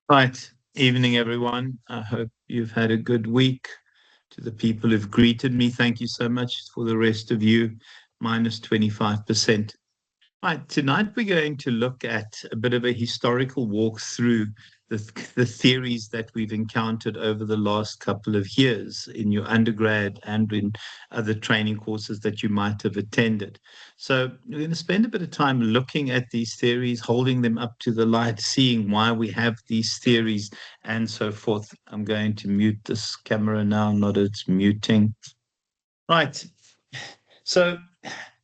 Right. Evening, everyone. I hope you've had a good week. To the people who've greeted me, thank you so much. For the rest of you, minus 25%. Right, tonight we're going to look at a bit of a historical walk through the theories that we've encountered over the last couple of years in your undergrad and in other training courses that you might have attended. So we're going to spend a bit of time looking at these theories, holding them up to the light, seeing why we have these theories and so forth. I'm going to mute this camera now, not it's muting. Right. So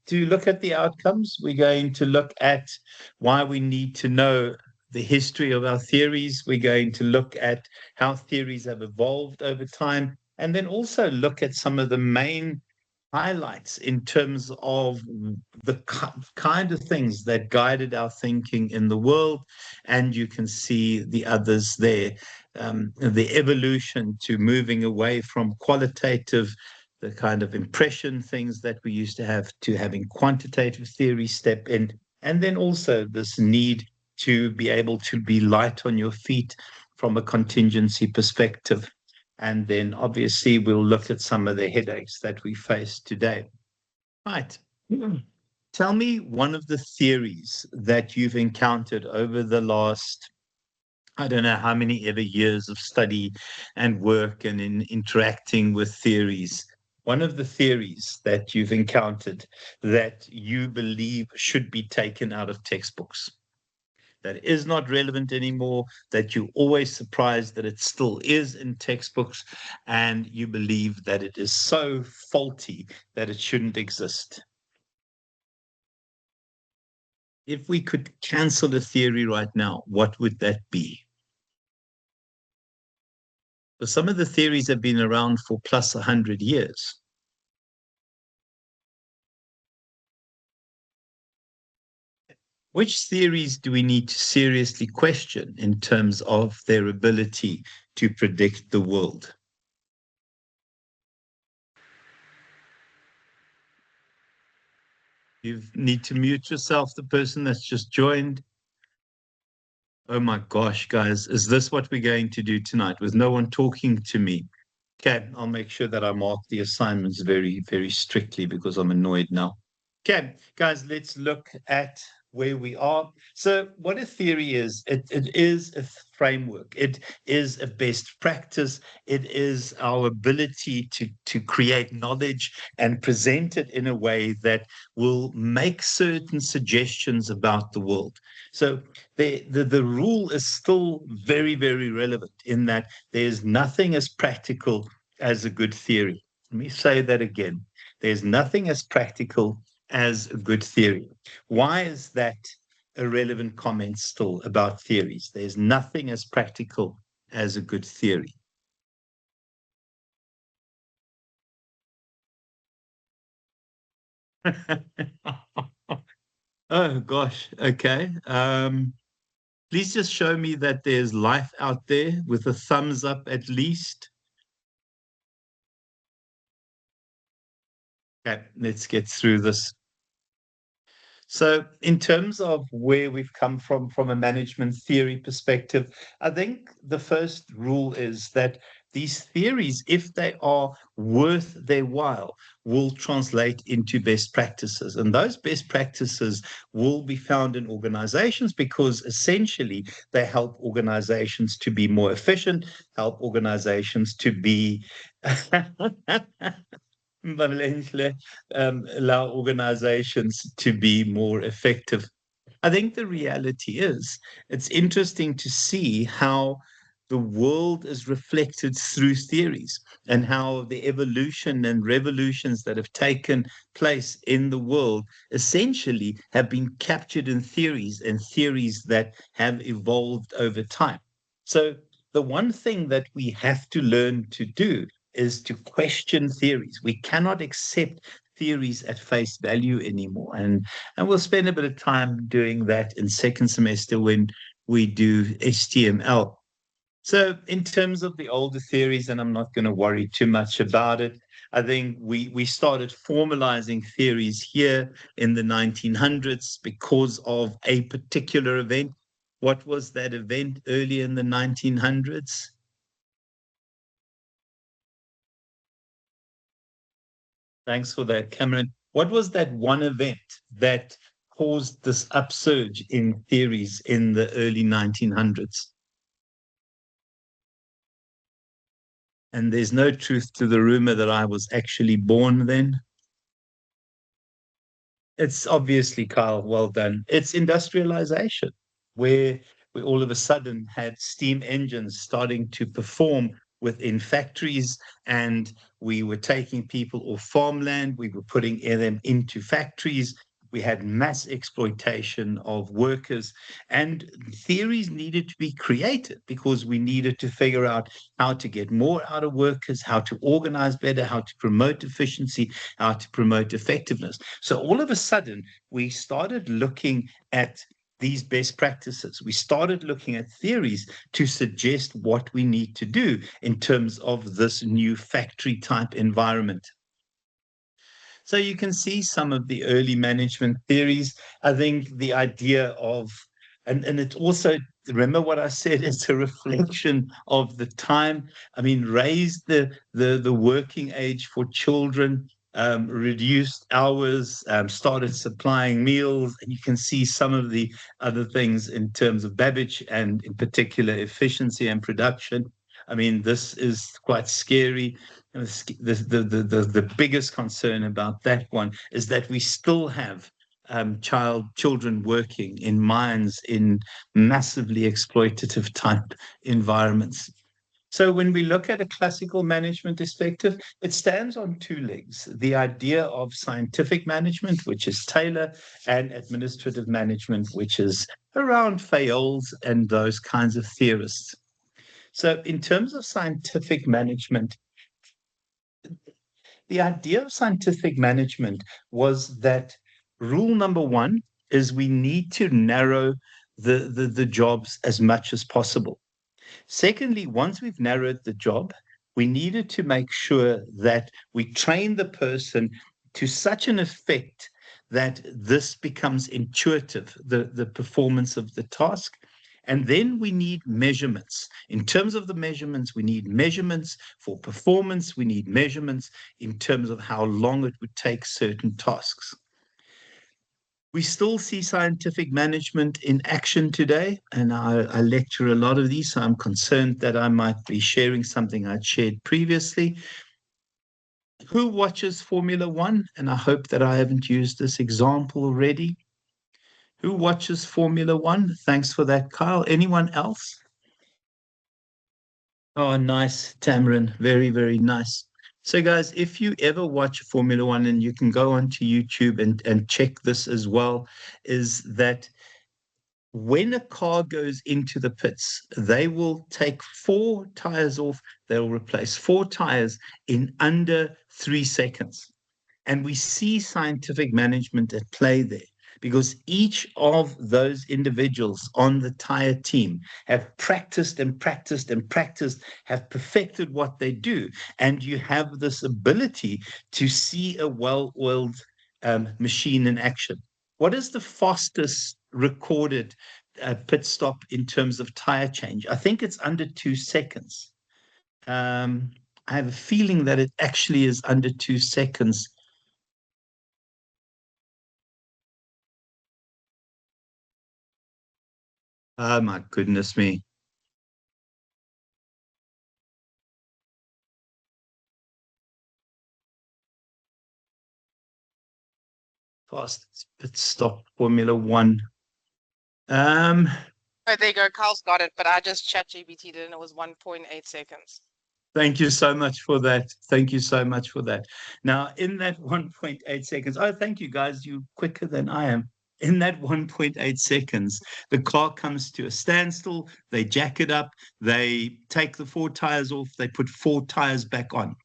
to look at the outcomes, we're going to look at why we need to know the history of our theories. We're going to look at how theories have evolved over time, and then also look at some of the main highlights in terms of the kind of things that guided our thinking in the world. And you can see the others there. The evolution to moving away from qualitative, the kind of impression things that we used to having quantitative theory step in, and then also this need to be able to be light on your feet from a contingency perspective. And then obviously we'll look at some of the headaches that we face today. Right. Tell me one of the theories that you've encountered over the last, I don't know how many ever years of study and work and in interacting with theories. One of the theories that you've encountered that you believe should be taken out of textbooks, that is not relevant anymore, that you're always surprised that it still is in textbooks, and you believe that it is so faulty that it shouldn't exist. If we could cancel a theory right now, what would that be? But some of the theories have been around for plus 100 years. Which theories do we need to seriously question in terms of their ability to predict the world? You need to mute yourself, the person that's just joined. Oh my gosh, guys, is this what we're going to do tonight with no one talking to me? Okay, I'll make sure that I mark the assignments very, very strictly because I'm annoyed now. Okay, guys, let's look at where we are. So, what a theory is, it is a framework, it is a best practice, it is our ability to create knowledge and present it in a way that will make certain suggestions about the world. So, the rule is still very, very relevant in that there's nothing as practical as a good theory. Let me say that again. There's nothing as practical as a good theory. Why is that a relevant comment still about theories? There's nothing as practical as a good theory. Oh gosh, okay. Please just show me that there's life out there with a thumbs up at least. Okay, let's get through this. So, in terms of where we've come from a management theory perspective, I think the first rule is that these theories, if they are worth their while, will translate into best practices. And those best practices will be found in organizations because essentially they help organizations to be more efficient, help organizations to be allow organizations to be more effective. I think the reality is it's interesting to see how the world is reflected through theories and how the evolution and revolutions that have taken place in the world essentially have been captured in theories and theories that have evolved over time. So the one thing that we have to learn to do is to question theories. We cannot accept theories at face value anymore. And we'll spend a bit of time doing that in second semester when we do HTML. So, in terms of the older theories, and I'm not going to worry too much about it, I think we started formalizing theories here in the 1900s because of a particular event. What was that event early in the 1900s? Thanks for that, Cameron. What was that one event that caused this upsurge in theories in the early 1900s? And there's no truth to the rumor that I was actually born then. It's obviously, Kyle, well done. It's industrialization, where we all of a sudden had steam engines starting to perform within factories, and we were taking people off farmland, we were putting them into factories. We had mass exploitation of workers, and theories needed to be created because we needed to figure out how to get more out of workers, how to organize better, how to promote efficiency, how to promote effectiveness. So all of a sudden, we started looking at these best practices. We started looking at theories to suggest what we need to do in terms of this new factory type environment. So you can see some of the early management theories. I think the idea of, and it also, remember what I said, it's a reflection of the time. I mean, raise the working age for children, reduced hours, started supplying meals. And you can see some of the other things in terms of Babbage and in particular efficiency and production. I mean, this is quite scary. The biggest concern about that one is that we still have children working in mines in massively exploitative type environments. So when we look at a classical management perspective, it stands on two legs. The idea of scientific management, which is Taylor, and administrative management, which is around Fayolles and those kinds of theorists. So in terms of scientific management, the idea of scientific management was that rule number one is we need to narrow the jobs as much as possible. Secondly, once we've narrowed the job, we needed to make sure that we train the person to such an effect that this becomes intuitive, the performance of the task. And then we need measurements. In terms of the measurements, we need measurements for performance. We need measurements in terms of how long it would take certain tasks. We still see scientific management in action today, and I lecture a lot of these, so I'm concerned that I might be sharing something I'd shared previously. Who watches Formula One? And I hope that I haven't used this example already. Who watches Formula One? Thanks for that, Kyle. Anyone else? Oh, nice, Tamarin. Very, very nice. So, guys, if you ever watch Formula One, and you can go onto YouTube and check this as well, is that when a car goes into the pits, they will take four tires off, they'll replace four tires in under 3 seconds. And we see scientific management at play there because each of those individuals on the tire team have practiced and practiced and practiced, have perfected what they do. And you have this ability to see a well oiled machine in action. What is the fastest recorded pit stop in terms of tire change? I think it's under 2 seconds. I have a feeling that it actually is under 2 seconds. Oh my goodness me. Fast pit stop Formula One. Um, Oh, there you go. Carl's got it, but I just chat GBT'd it and it was 1.8 seconds. Thank you so much for that. Thank you so much for that. Now, in that 1.8 seconds, oh, thank you guys. You're quicker than I am. In that 1.8 seconds, the car comes to a standstill. They jack it up. They take the four tires off. They put four tires back on.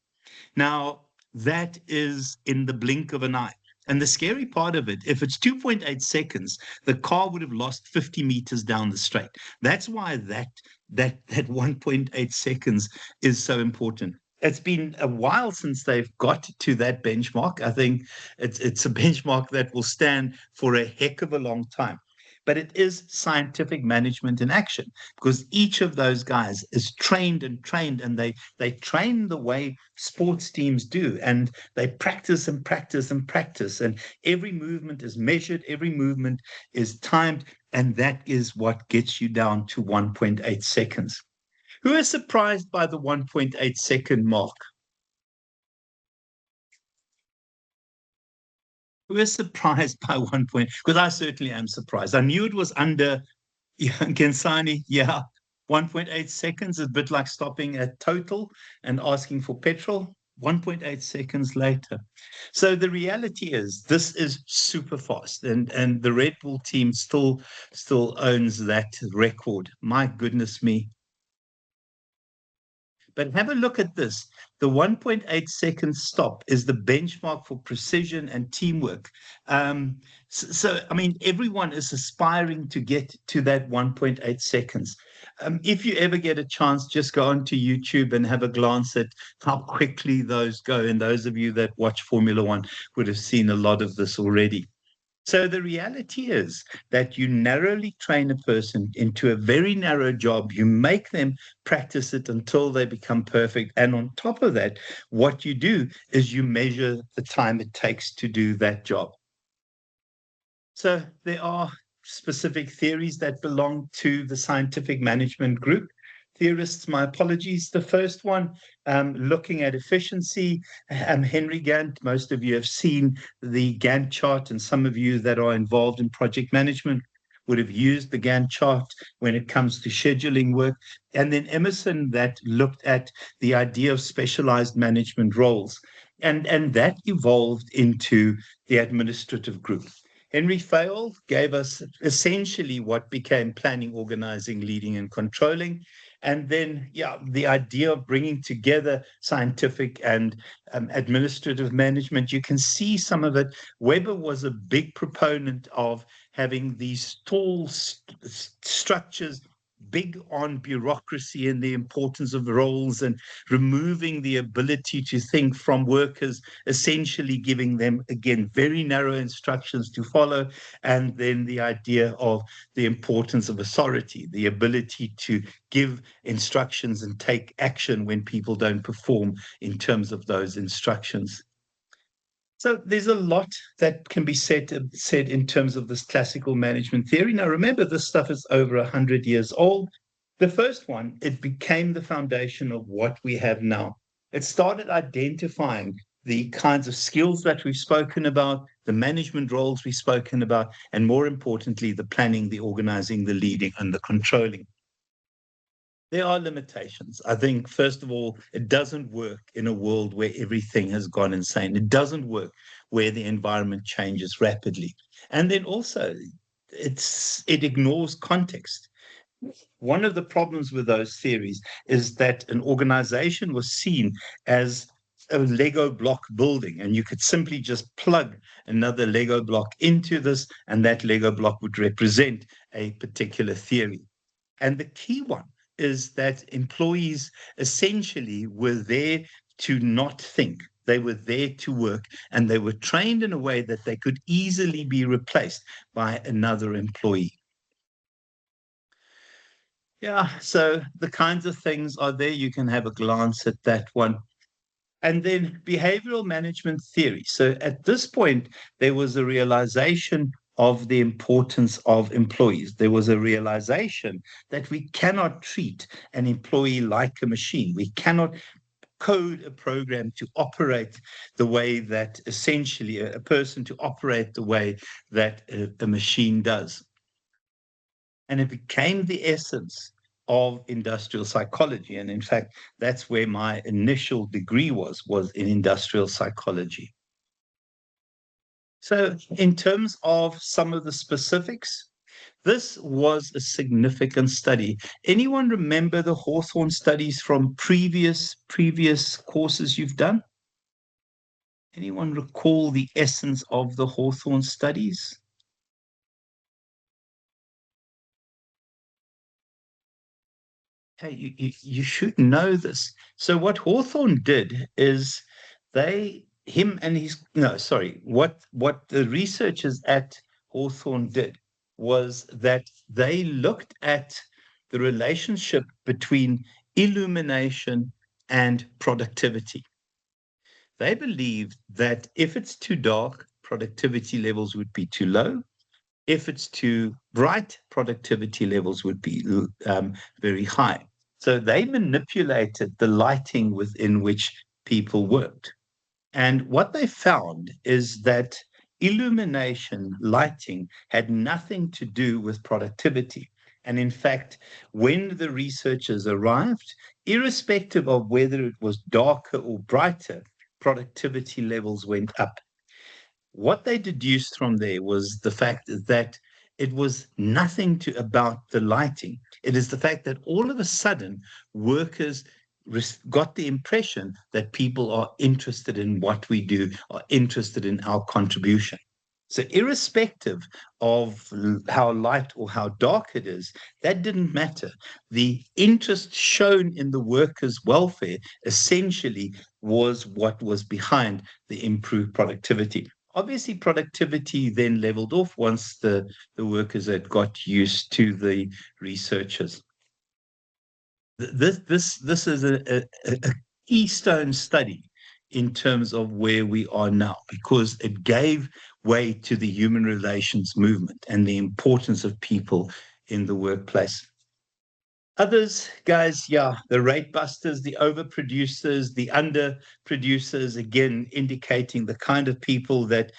Now, that is in the blink of an eye. And the scary part of it, if it's 2.8 seconds, the car would have lost 50 meters down the straight. That's why that 1.8 seconds is so important. It's been a while since they've got to that benchmark. I think it's a benchmark that will stand for a heck of a long time. But it is scientific management in action, because each of those guys is trained and they train the way sports teams do, and they practice and practice and practice, and every movement is measured, every movement is timed, and that is what gets you down to 1.8 seconds. Who is surprised by the 1.8 second mark? Who is surprised by 1 point? Because I certainly am surprised. I knew it was under. Yeah, Gensani, yeah. 1.8 seconds, a bit like stopping at total and asking for petrol. 1.8 seconds later. So the reality is this is super fast, and the Red Bull team still owns that record. My goodness me. But have a look at this. The 1.8 second stop is the benchmark for precision and teamwork. I mean, everyone is aspiring to get to that 1.8 seconds. If you ever get a chance, just go onto YouTube and have a glance at how quickly those go. And those of you that watch Formula One would have seen a lot of this already. So the reality is that you narrowly train a person into a very narrow job. You make them practice it until they become perfect. And on top of that, what you do is you measure the time it takes to do that job. So there are specific theories that belong to the scientific management group. Theorists, my apologies. The first one, looking at efficiency, Henry Gantt. Most of you have seen the Gantt chart, and some of you that are involved in project management would have used the Gantt chart when it comes to scheduling work. And then Emerson, that looked at the idea of specialized management roles. And that evolved into the administrative group. Henry Fayol gave us essentially what became planning, organizing, leading, and controlling. And then, yeah, the idea of bringing together scientific and administrative management, you can see some of it. Weber was a big proponent of having these tall structures, big on bureaucracy and the importance of roles, and removing the ability to think from workers, essentially giving them, again, very narrow instructions to follow. And then the idea of the importance of authority, the ability to give instructions and take action when people don't perform in terms of those instructions. So there's a lot that can be said in terms of this classical management theory. Now, remember, this stuff is over 100 years old. The first one, it became the foundation of what we have now. It started identifying the kinds of skills that we've spoken about, the management roles we've spoken about, and more importantly, the planning, the organizing, the leading, and the controlling. There are limitations. I think, first of all, it doesn't work in a world where everything has gone insane. It doesn't work where the environment changes rapidly. And then also, it ignores context. One of the problems with those theories is that an organization was seen as a Lego block building, and you could simply just plug another Lego block into this, and that Lego block would represent a particular theory. And the key one is that employees essentially were there to not think. They were there to work, and they were trained in a way that they could easily be replaced by another employee. Yeah, so the kinds of things are there. You can have a glance at that one. And then behavioral management theory. So at this point, there was a realization of the importance of employees. There was a realization that we cannot treat an employee like a machine. We cannot code a program to operate the way that essentially a person to operate the way that a machine does. And it became the essence of industrial psychology. And in fact, that's where my initial degree was in industrial psychology. So in terms of some of the specifics, this was a significant study. Anyone remember the Hawthorne studies from previous courses you've done? Anyone recall the essence of the Hawthorne studies? Hey, you should know this. So what Hawthorne did is him and his, no, sorry, what the researchers at Hawthorne did was that they looked at the relationship between illumination and productivity. They believed that if it's too dark, productivity levels would be too low. If it's too bright, productivity levels would be very high. So they manipulated the lighting within which people worked. And what they found is that illumination, lighting, had nothing to do with productivity. And in fact, when the researchers arrived, irrespective of whether it was darker or brighter, productivity levels went up. What they deduced from there was the fact that it was nothing to about the lighting. It is the fact that all of a sudden workers got the impression that people are interested in what we do, are interested in our contribution. So, irrespective of how light or how dark it is, that didn't matter. The interest shown in the workers' welfare essentially was what was behind the improved productivity. Obviously, productivity then leveled off once the workers had got used to the researchers. This is a keystone study in terms of where we are now, because it gave way to the human relations movement and the importance of people in the workplace. Others, guys, yeah, the rate busters, the overproducers, the underproducers, again, indicating the kind of people that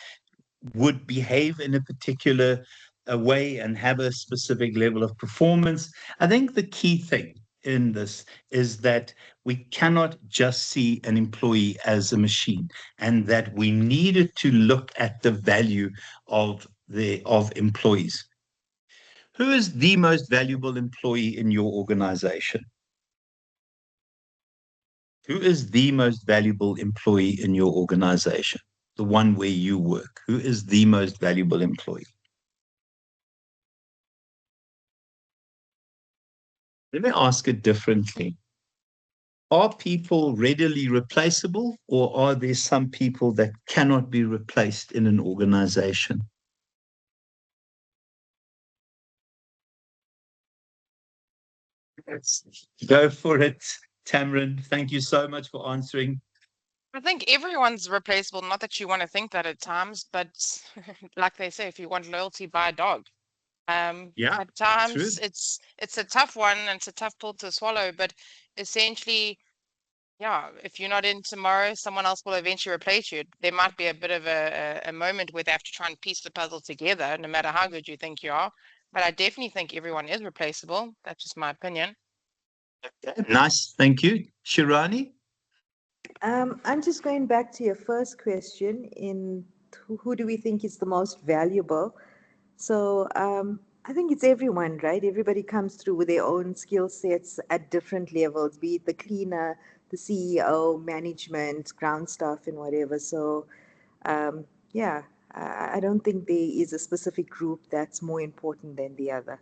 would behave in a particular way and have a specific level of performance. I think the key thing in this is that we cannot just see an employee as a machine, and that we needed to look at the value of employees. Who is the most valuable employee in your organization? Who is the most valuable employee in your organization? The one where you work. Who is the most valuable employee? Let me ask it differently. Are people readily replaceable, or are there some people that cannot be replaced in an organization? Let's go for it, Tamron. Thank you so much for answering. I think everyone's replaceable. Not that you want to think that at times, but like they say, if you want loyalty, buy a dog. Yeah, At times true. it's a tough one and it's a tough pill to swallow, but essentially, yeah, if you're not in tomorrow, someone else will eventually replace you. There might be a bit of a moment where they have to try and piece the puzzle together, no matter how good you think you are. But I definitely think everyone is replaceable. That's just my opinion. Okay, nice. Thank you. Shirani? I'm just going back to your first question in who do we think is the most valuable? So I think it's everyone, right? Everybody comes through with their own skill sets at different levels, be it the cleaner, the CEO, management, ground staff, and whatever. So yeah, I don't think there is a specific group that's more important than the other.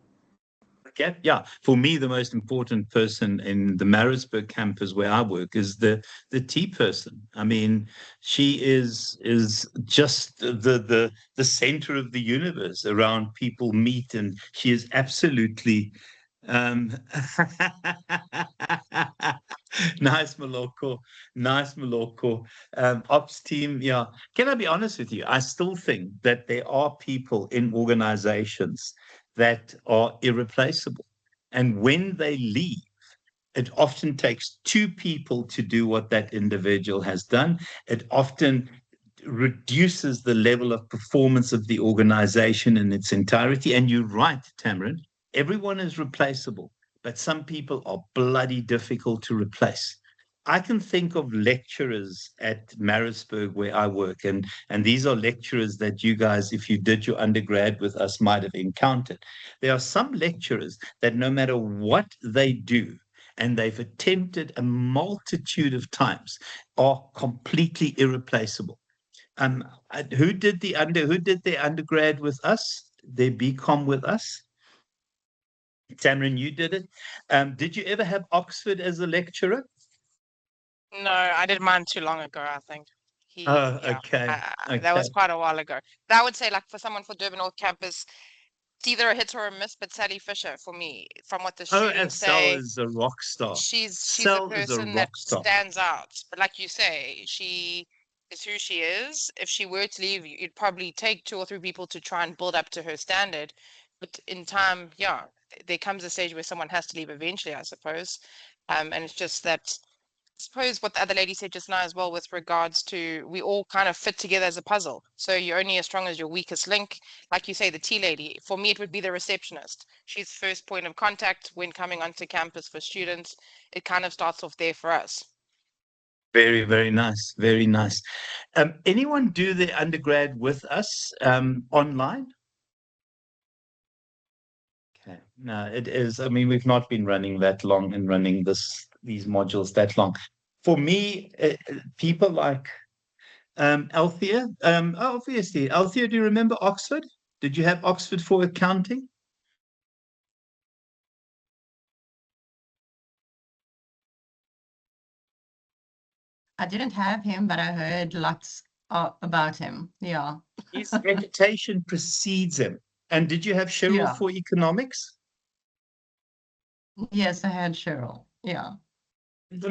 Okay. Yeah. For me, the most important person in the Maritzburg campus where I work is the tea person. I mean, she is just the center of the universe around people meet, and she is absolutely um, nice, Maloko. Nice, Maloko. Ops team, yeah. Can I be honest with you? I still think that there are people in organizations that are irreplaceable. And when they leave, it often takes two people to do what that individual has done. It often reduces the level of performance of the organization in its entirety. And you're right, Tamron, everyone is replaceable, but some people are bloody difficult to replace. I can think of lecturers at Maritzburg where I work, and these are lecturers that you guys, if you did your undergrad with us, might have encountered. There are some lecturers that no matter what they do, and they've attempted a multitude of times, are completely irreplaceable. Who did their undergrad with us, their BCom with us? Tamron, you did it. Did you ever have Oxford as a lecturer? No, I did mine too long ago, I think. Oh, Yeah, okay. that Okay. was quite a while ago. But I would say, like, for someone for Durban North Campus, it's either a hit or a miss, but Sally Fisher, for me, from what the Oh, and students Sal say, is a rock star. she's the Sal is a person that rock star. stands out. But like you say, she is who she is. If she were to leave, you'd probably take two or three people to try and build up to her standard. But in time, yeah, there comes a stage where someone has to leave eventually, I suppose. And it's just that, I suppose what the other lady said just now as well, with regards to we all kind of fit together as a puzzle. So you're only as strong as your weakest link. Like you say, the tea lady, for me, it would be the receptionist. She's first point of contact when coming onto campus for students. It kind of starts off there for us. Very, very nice. Very nice. Anyone do their undergrad with us online? Okay. No, it is. I mean, we've not been running that long and running these modules that long. For me, people like Althea. Obviously, Althea, do you remember Oxford? Did you have Oxford for accounting? I didn't have him, but I heard lots about him. Yeah. His reputation precedes him. And did you have Cheryl Yeah. for economics? Yes, I had Cheryl. Yeah.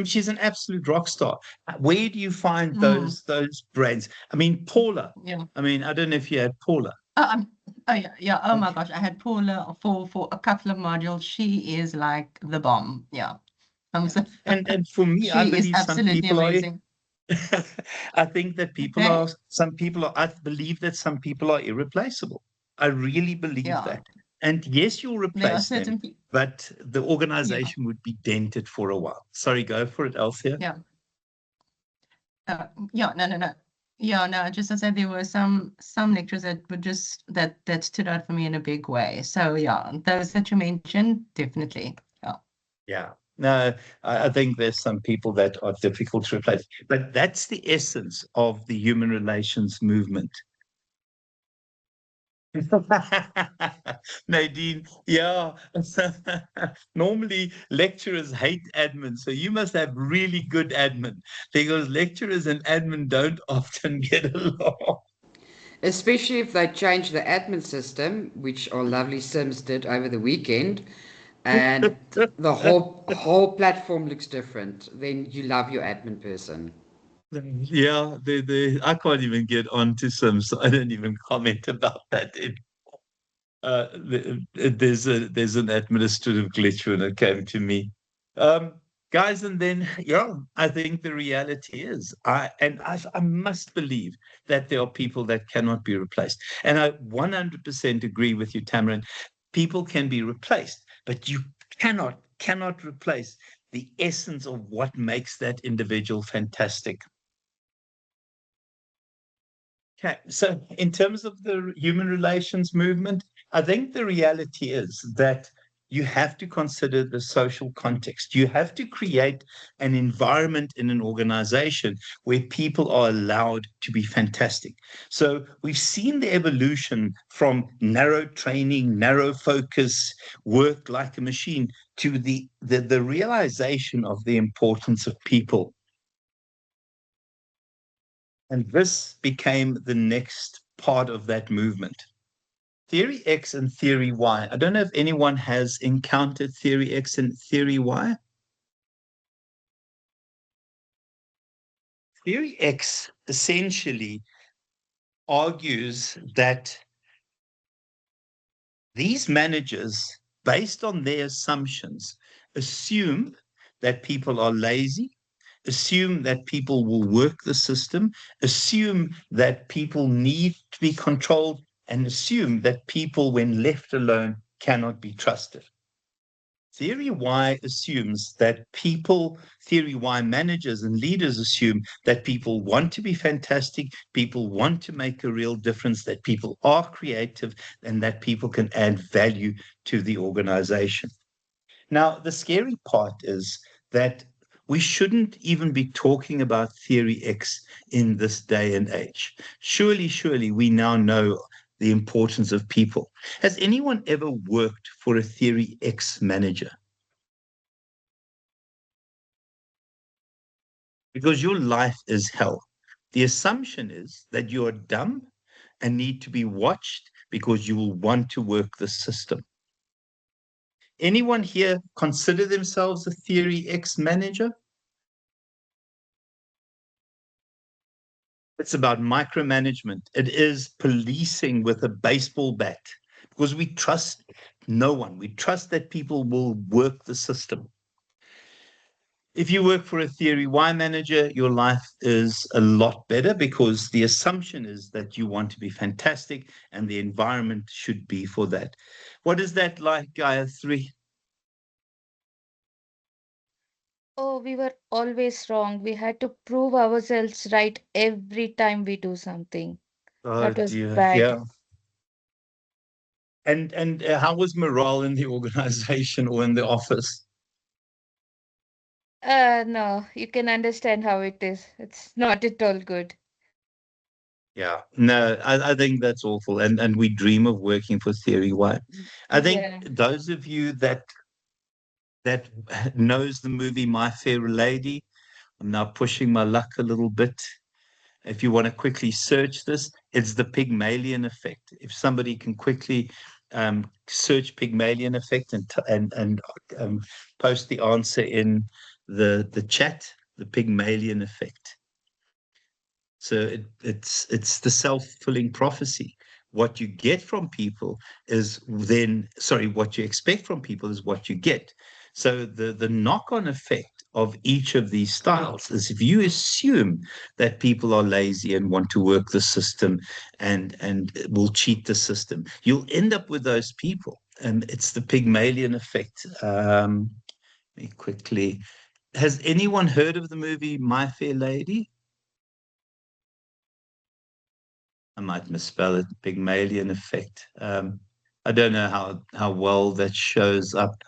She's an absolute rock star. Where do you find Mm, those brains? I mean, Paula. yeah. I mean, I don't know if you had Paula. Oh yeah, yeah. Oh my gosh, I had Paula for a couple of modules. She is like the bomb. Yeah. So And for me, I she is believe some absolutely people are. amazing. I think that Okay. some people are. I believe that some people are irreplaceable. I really believe Yeah. that. And yes, you'll There are replace them, certain people. but the Yeah. organization would be dented for a while. Sorry, go for it, Althea. Yeah. Yeah. No. No. No. Yeah. No. Just as I said, there were some lectures that were just that stood out for me in a big way. So yeah, those that you mentioned, definitely. Yeah. Yeah. No, I think there's some people that are difficult to replace, but that's the essence of the human relations movement. Nadine, yeah. Normally lecturers hate admin, so you must have really good admin because lecturers and admin don't often get along. Especially if they change the admin system, which our lovely Sims did over the weekend, and the whole platform looks different. Then you love your admin person. Yeah, I can't even get on to some, so I don't even comment about that. There's an administrative glitch when it came to me. Um, Guys, and then yeah, I think the reality is I must believe that there are people that cannot be replaced. And I 100% agree with you, Tamron. People can be replaced, but you cannot replace the essence of what makes that individual fantastic. Okay, so in terms of the human relations movement, I think the reality is that you have to consider the social context. You have to create an environment in an organization where people are allowed to be fantastic. So we've seen the evolution from narrow training, narrow focus, work like a machine to the realization of the importance of people. And this became the next part of that movement. Theory X and Theory Y. I don't know if anyone has encountered Theory X and Theory Y. Theory X essentially argues that these managers, based on their assumptions, assume that people are lazy, assume that people will work the system, assume that people need to be controlled, and assume that people, when left alone, cannot be trusted. Theory Y assumes that Theory Y managers and leaders assume that people want to be fantastic, people want to make a real difference, that people are creative, and that people can add value to the organization. Now, the scary part is that we shouldn't even be talking about theory X in this day and age. Surely, we now know the importance of people. Has anyone ever worked for a theory X manager? Because your life is hell. The assumption is that you are dumb and need to be watched because you will want to work the system. Anyone here consider themselves a theory X manager? It's about micromanagement. It is policing with a baseball bat because we trust no one. We trust that people will work the system. If you work for a theory Y manager, your life is a lot better because the assumption is that you want to be fantastic and the environment should be for that. What is that like, Gaia 3? Oh, we were always wrong. We had to prove ourselves right every time we do something. Oh That was dear, bad. yeah. And how was morale in the organization or in the office? No, you can understand how it is. It's not at all good. Yeah, no, I think that's awful. And we dream of working for Theory Y. I think Yeah. those of you that knows the movie My Fair Lady, I'm now pushing my luck a little bit. If you want to quickly search this, it's the Pygmalion effect. If somebody can quickly search Pygmalion effect and post the answer in the chat, the Pygmalion effect. So it's the self-fulfilling prophecy. What you get from people is what you expect from people is what you get. So the knock-on effect of each of these styles is if you assume that people are lazy and want to work the system and will cheat the system, you'll end up with those people. And it's the Pygmalion effect. Let me quickly. Has anyone heard of the movie My Fair Lady? I might misspell it, Pygmalion effect. I don't know how well that shows up.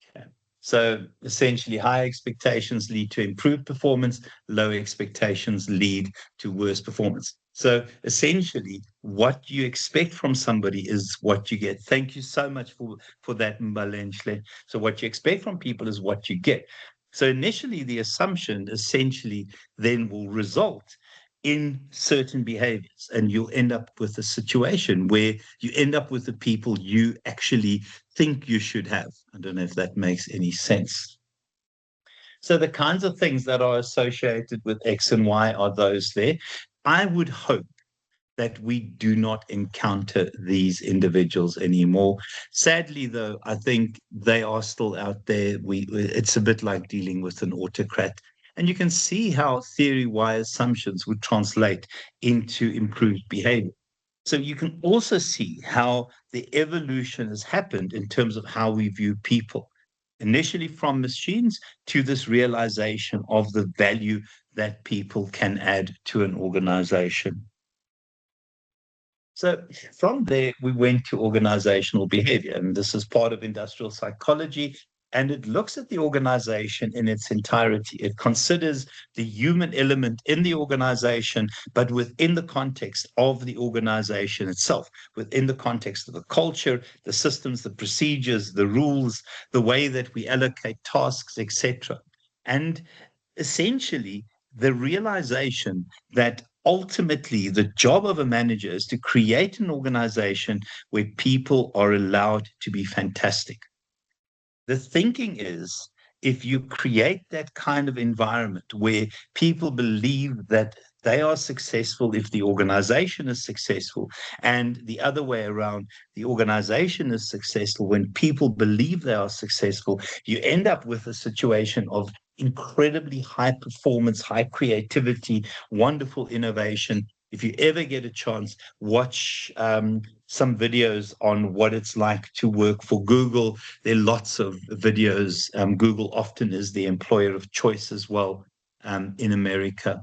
Okay. So essentially, high expectations lead to improved performance, low expectations lead to worse performance. So essentially, what you expect from somebody is what you get. Thank you so much for that, Mbalenhle. So what you expect from people is what you get. So initially, the assumption essentially then will result in certain behaviors, and you'll end up with a situation where you end up with the people you actually think you should have. I don't know if that makes any sense. So the kinds of things that are associated with X and Y are those there. I would hope that we do not encounter these individuals anymore. Sadly, though, I think they are still out there. It's a bit like dealing with an autocrat. And you can see how theory Y assumptions would translate into improved behavior. So you can also see how the evolution has happened in terms of how we view people, initially from machines to this realization of the value that people can add to an organization. So from there, we went to organizational behavior, and this is part of industrial psychology. And it looks at the organization in its entirety. It considers the human element in the organization, but within the context of the organization itself, within the context of the culture, the systems, the procedures, the rules, the way that we allocate tasks, etc. And essentially, the realization that ultimately the job of a manager is to create an organization where people are allowed to be fantastic. The thinking is if you create that kind of environment where people believe that they are successful if the organization is successful, and the other way around, the organization is successful when people believe they are successful, you end up with a situation of incredibly high performance, high creativity, wonderful innovation. If you ever get a chance, watch some videos on what it's like to work for Google. There are lots of videos. Google often is the employer of choice as well in America.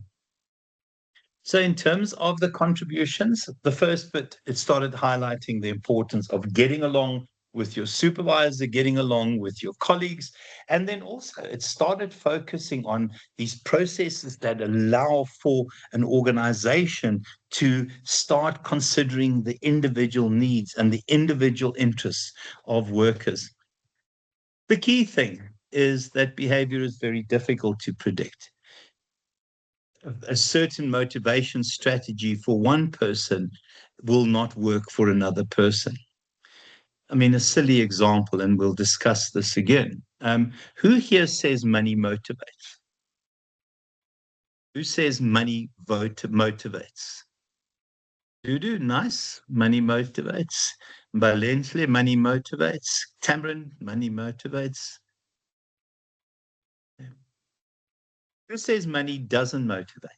So in terms of the contributions, the first bit, it started highlighting the importance of getting along with your supervisor, getting along with your colleagues. And then also it started focusing on these processes that allow for an organization to start considering the individual needs and the individual interests of workers. The key thing is that behavior is very difficult to predict. A certain motivation strategy for one person will not work for another person. I mean, a silly example, and we'll discuss this again. Who here says money motivates? Who says money motivates? Dudu, nice. Money motivates. Balensle, money motivates. Tamron, money motivates. Who says money doesn't motivate?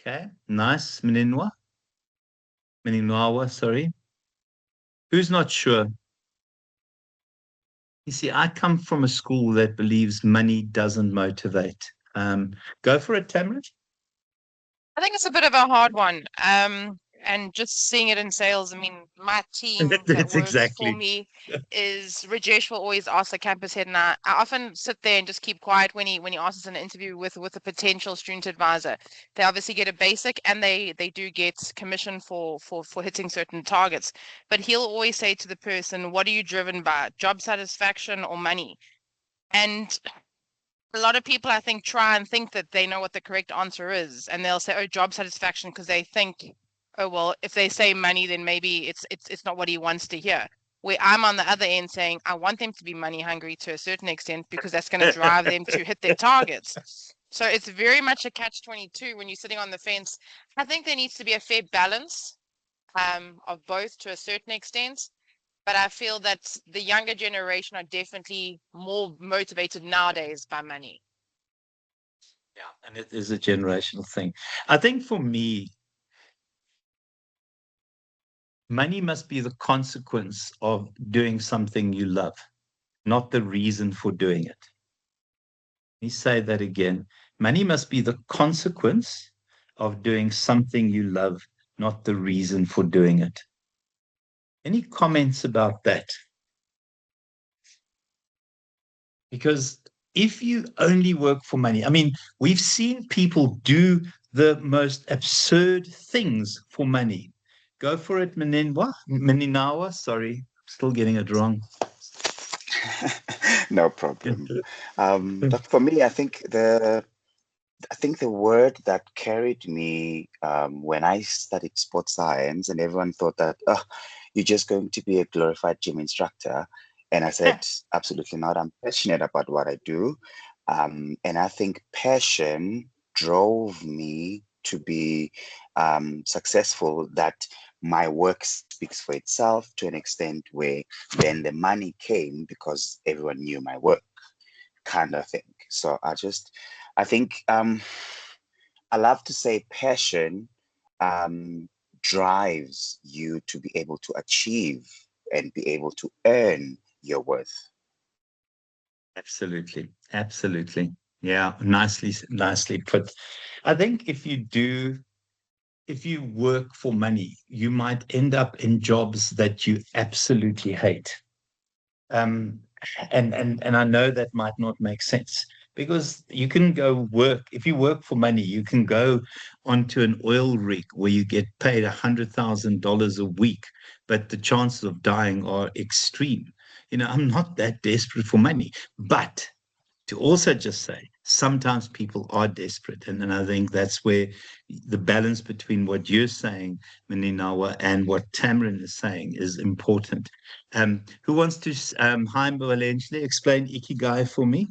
Okay, nice. Mninwa. Mninwawa, sorry. Who's not sure? You see, I come from a school that believes money doesn't motivate. Go for it, Tamron. I think it's a bit of a hard one. And just seeing it in sales, I mean, my team that That's works for exactly. me is Rajesh will always ask the campus head, and I often sit there and just keep quiet when he asks in an interview with a potential student advisor. They obviously get a basic, and they do get commission for hitting certain targets. But he'll always say to the person, "What are you driven by? Job satisfaction or money?" And a lot of people, I think, try and think that they know what the correct answer is, and they'll say, "Oh, job satisfaction," because they think, "Oh, well, if they say money, then maybe it's not what he wants to hear." Where I'm on the other end saying, I want them to be money hungry to a certain extent because that's going to drive them to hit their targets. So it's very much a catch-22 when you're sitting on the fence. I think there needs to be a fair balance of both to a certain extent. But I feel that the younger generation are definitely more motivated nowadays by money. Yeah, and it is a generational thing. I think for me, money must be the consequence of doing something you love, not the reason for doing it. Let me say that again. Money must be the consequence of doing something you love, not the reason for doing it. Any comments about that? Because if you only work for money, I mean, we've seen people do the most absurd things for money. Go for it, Meninawa. Sorry, still getting it wrong. No problem. But for me, I think the word that carried me when I studied sports science, and everyone thought that, oh, you're just going to be a glorified gym instructor. And I said, absolutely not. I'm passionate about what I do. And I think passion drove me to be successful, that my work speaks for itself to an extent where then the money came because everyone knew my work, kind of thing. So I think I love to say passion drives you to be able to achieve and be able to earn your worth. Absolutely. Absolutely. Yeah, nicely put. I think if you work for money, you might end up in jobs that you absolutely hate. And I know that might not make sense, because you can go work, if you work for money, you can go onto an oil rig where you get paid $100,000 a week, but the chances of dying are extreme. I'm not that desperate for money, but to also just say sometimes people are desperate. And I think that's where the balance between what you're saying, Maninawa, and what Tamron is saying is important. Who wants to, Jaime Valenci, explain Ikigai for me?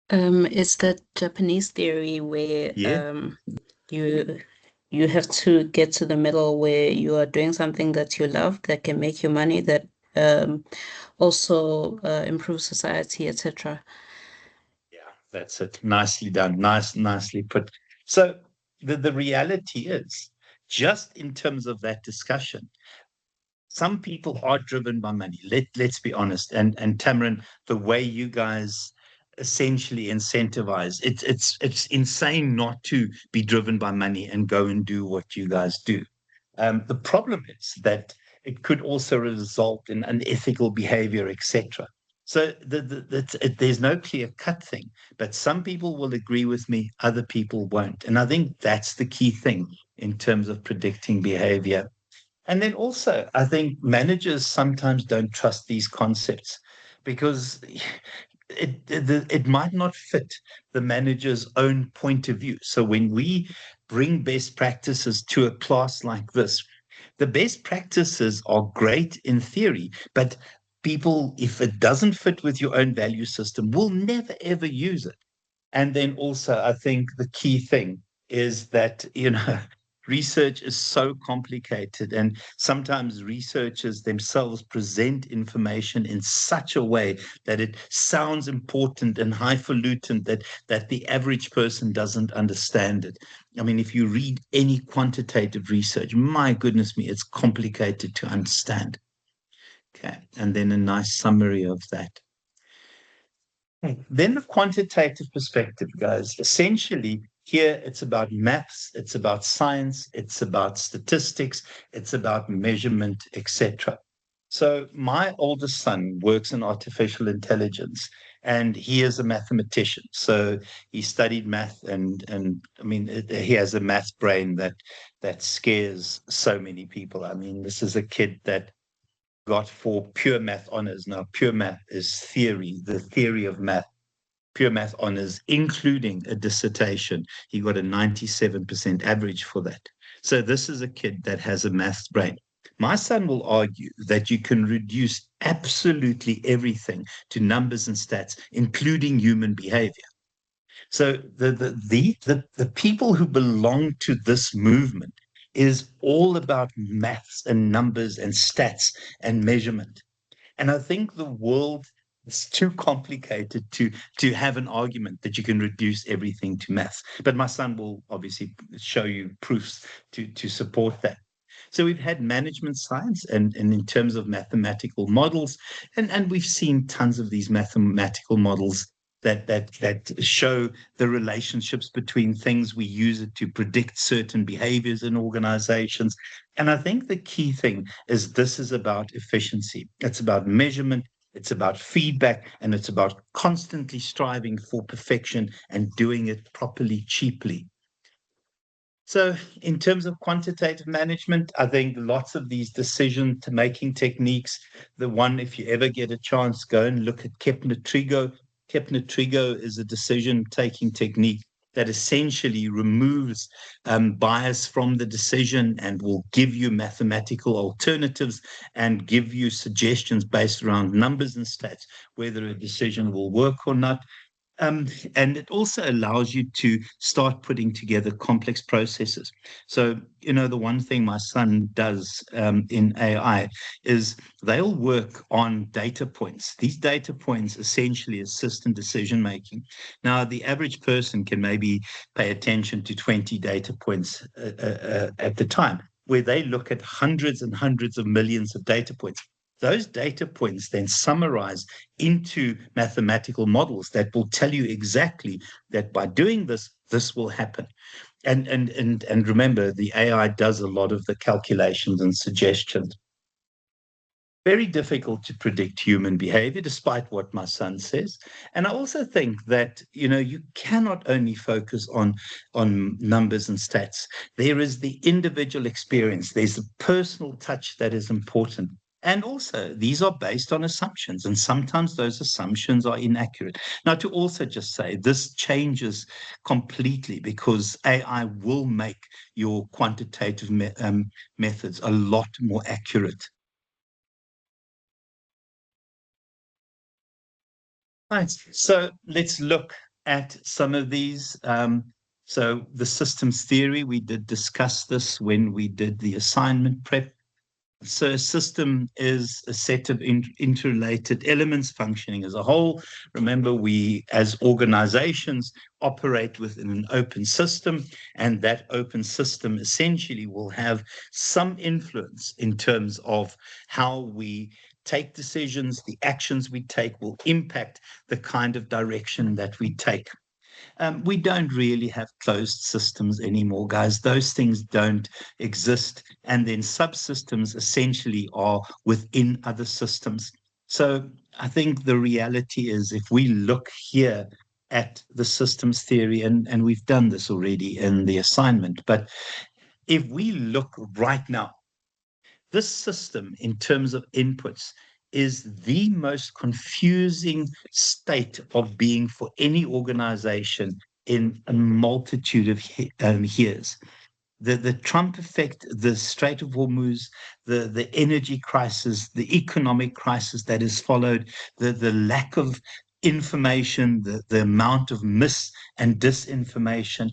It's that Japanese theory where Yeah. you have to get to the middle where you are doing something that you love that can make you money, that also improves society, etc. Yeah, that's it. Nicely done. Nicely put. So the reality is, just in terms of that discussion, some people are driven by money. Let's be honest. And Tamron, the way you guys essentially incentivize, it's insane not to be driven by money and go and do what you guys do. The problem is that it could also result in unethical behavior, etc. So there's no clear-cut thing, but some people will agree with me, other people won't. And I think that's the key thing in terms of predicting behavior. And then also, I think managers sometimes don't trust these concepts because it might not fit the manager's own point of view. So when we bring best practices to a class like this, the best practices are great in theory, but people, if it doesn't fit with your own value system, will never ever use it. And then also, I think the key thing is that, research is so complicated, and sometimes researchers themselves present information in such a way that it sounds important and highfalutin that the average person doesn't understand it. I mean, if you read any quantitative research, my goodness me, it's complicated to understand. Okay, and then a nice summary of that. Then the quantitative perspective, guys. Essentially, here it's about maths, it's about science, it's about statistics, it's about measurement, etc. So my oldest son works in artificial intelligence, and he is a mathematician. So he studied math, and I mean, he has a math brain that scares so many people. I mean, this is a kid that got 4 pure math honors. Now, pure math is theory, the theory of math. Pure math honors, including a dissertation. He got a 97% average for that. So this is a kid that has a math brain. My son will argue that you can reduce absolutely everything to numbers and stats, including human behavior. So the people who belong to this movement is all about maths and numbers and stats and measurement. And I think the world is too complicated to have an argument that you can reduce everything to maths. But my son will obviously show you proofs to support that. So we've had management science and in terms of mathematical models, and we've seen tons of these mathematical models that show the relationships between things. We use it to predict certain behaviors in organizations. And I think the key thing is this is about efficiency. It's about measurement, it's about feedback, and it's about constantly striving for perfection and doing it properly, cheaply. So in terms of quantitative management, I think lots of these decision-making techniques, the one, if you ever get a chance, go and look at Kepner-Trigo. Kepner-Trigo is a decision-taking technique that essentially removes bias from the decision and will give you mathematical alternatives and give you suggestions based around numbers and stats, whether a decision will work or not. And it also allows you to start putting together complex processes. So, the one thing my son does in AI is they'll work on data points. These data points essentially assist in decision making. Now, the average person can maybe pay attention to 20 data points at the time, where they look at hundreds and hundreds of millions of data points. Those data points then summarize into mathematical models that will tell you exactly that by doing this, this will happen. And remember, the AI does a lot of the calculations and suggestions. Very difficult to predict human behavior, despite what my son says. And I also think that, you cannot only focus on numbers and stats. There is the individual experience. There's the personal touch that is important. And also, these are based on assumptions, and sometimes those assumptions are inaccurate. Now, to also just say, this changes completely because AI will make your quantitative methods a lot more accurate. Right, so let's look at some of these. So the systems theory, we did discuss this when we did the assignment prep. So a system is a set of interrelated elements functioning as a whole. Remember, we as organizations operate within an open system, and that open system essentially will have some influence in terms of how we take decisions. The actions we take will impact the kind of direction that we take. We don't really have closed systems anymore, guys. Those things don't exist. And then subsystems essentially are within other systems. So I think the reality is if we look here at the systems theory, and we've done this already in the assignment, but if we look right now, this system in terms of inputs is the most confusing state of being for any organization in a multitude of years. The Trump effect, the Strait of Hormuz, the energy crisis, the economic crisis that has followed, the lack of information, the amount of mis and disinformation.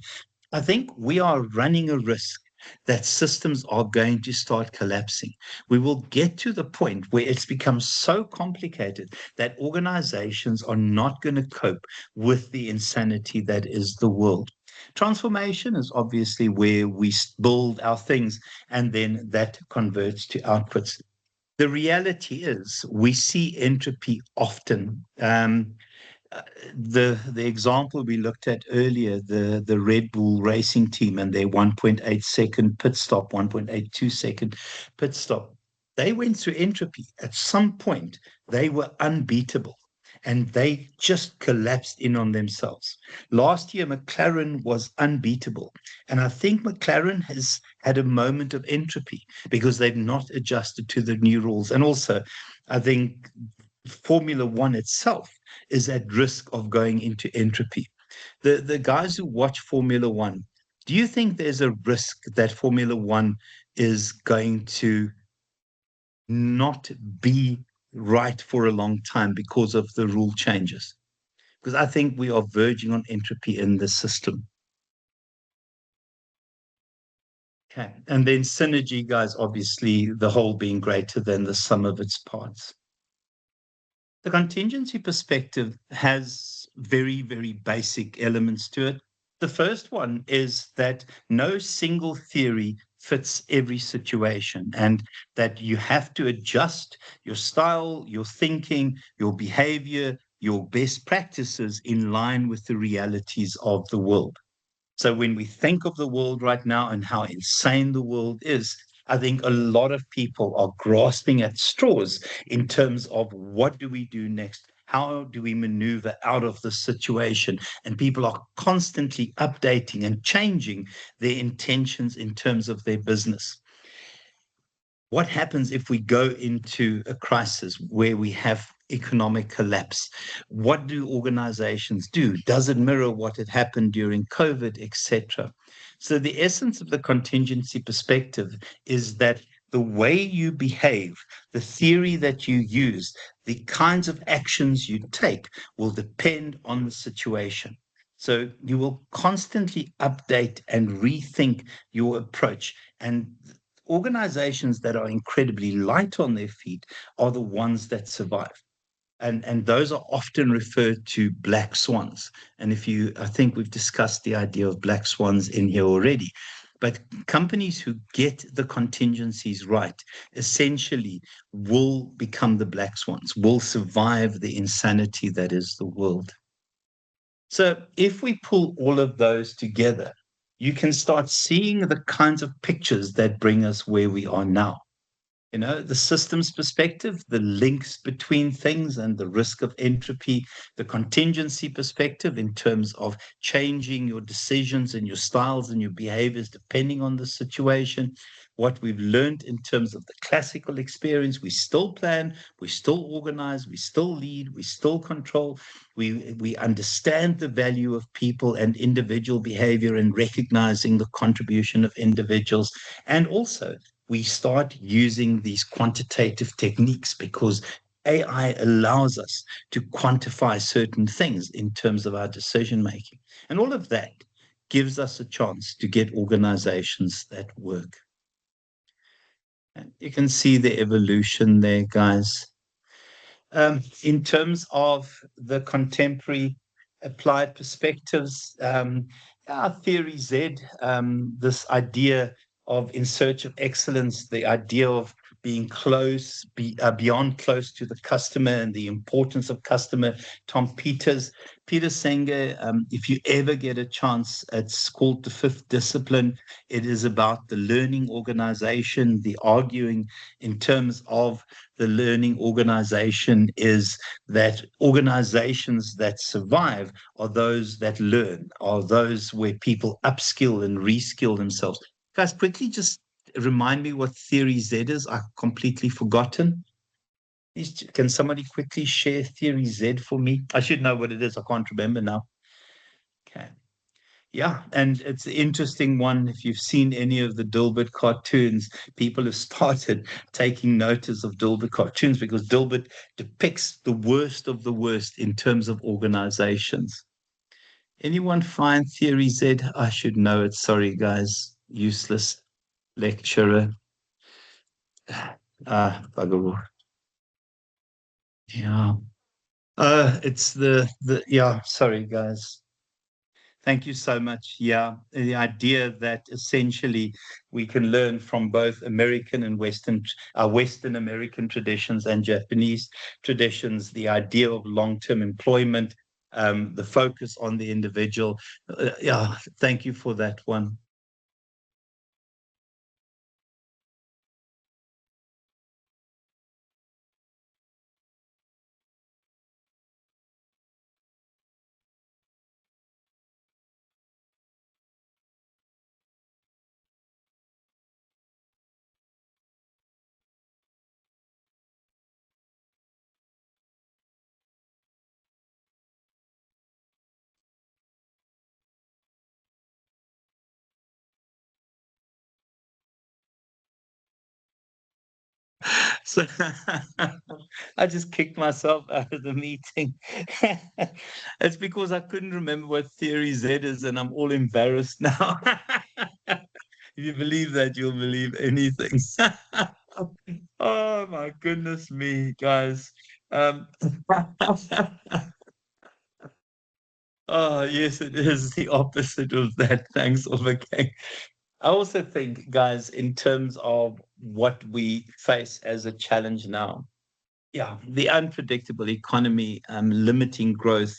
I think we are running a risk that systems are going to start collapsing. We will get to the point where it's become so complicated that organizations are not going to cope with the insanity that is the world. Transformation is obviously where we build our things and then that converts to outputs. The reality is we see entropy often. The example we looked at earlier, the Red Bull racing team and their 1.8 second pit stop, 1.82 second pit stop, they went through entropy. At some point, they were unbeatable and they just collapsed in on themselves. Last year, McLaren was unbeatable. And I think McLaren has had a moment of entropy because they've not adjusted to the new rules. And also, I think Formula One itself is at risk of going into entropy. The guys who watch Formula One, do you think there's a risk that Formula One is going to not be right for a long time because of the rule changes? Because I think we are verging on entropy in the system. Okay. And then synergy, guys, obviously the whole being greater than the sum of its parts. The contingency perspective has very, very basic elements to it. The first one is that no single theory fits every situation and that you have to adjust your style, your thinking, your behavior, your best practices in line with the realities of the world. So when we think of the world right now and how insane the world is, I think a lot of people are grasping at straws in terms of what do we do next? How do we maneuver out of this situation? And people are constantly updating and changing their intentions in terms of their business. What happens if we go into a crisis where we have economic collapse? What do organizations do? Does it mirror what had happened during COVID, etc.? So the essence of the contingency perspective is that the way you behave, the theory that you use, the kinds of actions you take will depend on the situation. So you will constantly update and rethink your approach. And organizations that are incredibly light on their feet are the ones that survive. And those are often referred to black swans. And I think we've discussed the idea of black swans in here already. But companies who get the contingencies right essentially will become the black swans, will survive the insanity that is the world. So if we pull all of those together, you can start seeing the kinds of pictures that bring us where we are now. You know, the systems perspective, the links between things and the risk of entropy, the contingency perspective in terms of changing your decisions and your styles and your behaviors depending on the situation. What we've learned in terms of the classical experience, we still plan, we still organize, we still lead, we still control. We understand the value of people and individual behavior and recognizing the contribution of individuals. And also, we start using these quantitative techniques because AI allows us to quantify certain things in terms of our decision making. And all of that gives us a chance to get organizations that work. And you can see the evolution there, guys. In terms of the contemporary applied perspectives, our theory Z, this idea of in search of excellence, the idea of being beyond close to the customer and the importance of customer. Peter Senge, if you ever get a chance, it's called The Fifth Discipline. It is about the learning organization. The arguing in terms of the learning organization is that organizations that survive are those that learn, are those where people upskill and reskill themselves. Guys, quickly just remind me what Theory Z is. I've completely forgotten. Can somebody quickly share Theory Z for me? I should know what it is. I can't remember now. Okay. Yeah, and it's an interesting one. If you've seen any of the Dilbert cartoons, people have started taking notice of Dilbert cartoons because Dilbert depicts the worst of the worst in terms of organizations. Anyone find Theory Z? I should know it. Sorry, guys. Useless lecturer. Bugger. Yeah. It's yeah, sorry, guys. Thank you so much. Yeah, the idea that essentially we can learn from both American and Western American traditions and Japanese traditions, the idea of long-term employment, the focus on the individual. Yeah, thank you for that one. So I just kicked myself out of the meeting. It's because I couldn't remember what Theory Z is, and I'm all embarrassed now. If you believe that, you'll believe anything. Oh my goodness me, guys. Um, oh yes, it is the opposite of that. Thanks, Overgang. I also think, guys, in terms of what we face as a challenge now, yeah, the unpredictable economy, limiting growth.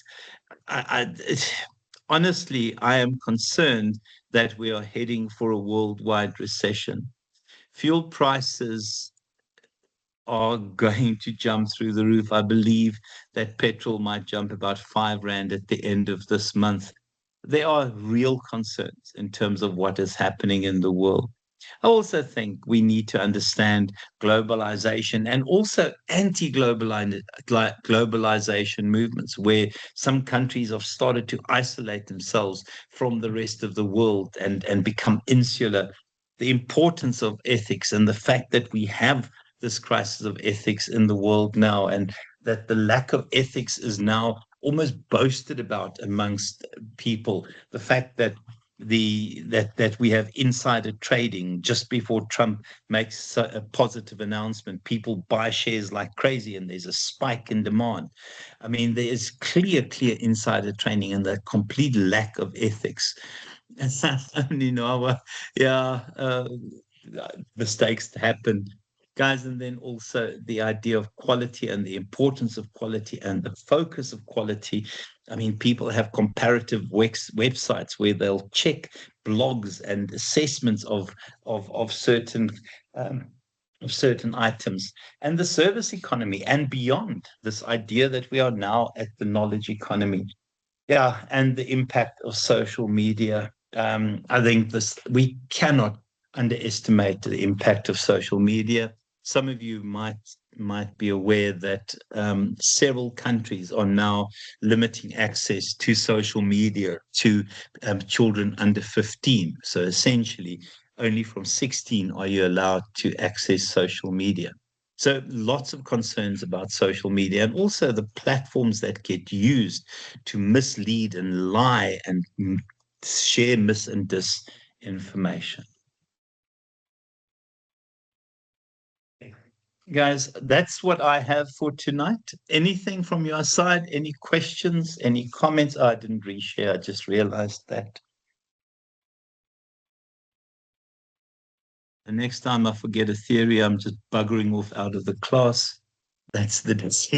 Honestly, I am concerned that we are heading for a worldwide recession. Fuel prices are going to jump through the roof. I believe that petrol might jump about 5 Rand at the end of this month. There are real concerns in terms of what is happening in the world. I also think we need to understand globalization and also anti-globalization movements, where some countries have started to isolate themselves from the rest of the world and become insular. The importance of ethics and the fact that we have this crisis of ethics in the world now, and that the lack of ethics is now almost boasted about amongst people. The fact that we have insider trading just before Trump makes a positive announcement, people buy shares like crazy, and there's a spike in demand. I mean, there is clear insider trading and the complete lack of ethics. And yeah, mistakes happen, guys. And then also the idea of quality and the importance of quality and the focus of quality. I mean, people have comparative websites where they'll check blogs and assessments of certain items, and the service economy and beyond. This idea that we are now at the knowledge economy. Yeah, and the impact of social media. I think we cannot underestimate the impact of social media. Some of you might be aware that several countries are now limiting access to social media to children under 15. So essentially, only from 16 are you allowed to access social media. So lots of concerns about social media, and also the platforms that get used to mislead and lie and share mis and disinformation. Guys, that's what I have for tonight. Anything from your side? Any questions? Any comments? Oh, I didn't reshare. I just realized that. The next time I forget a theory, I'm just buggering off out of the class. That's the decision.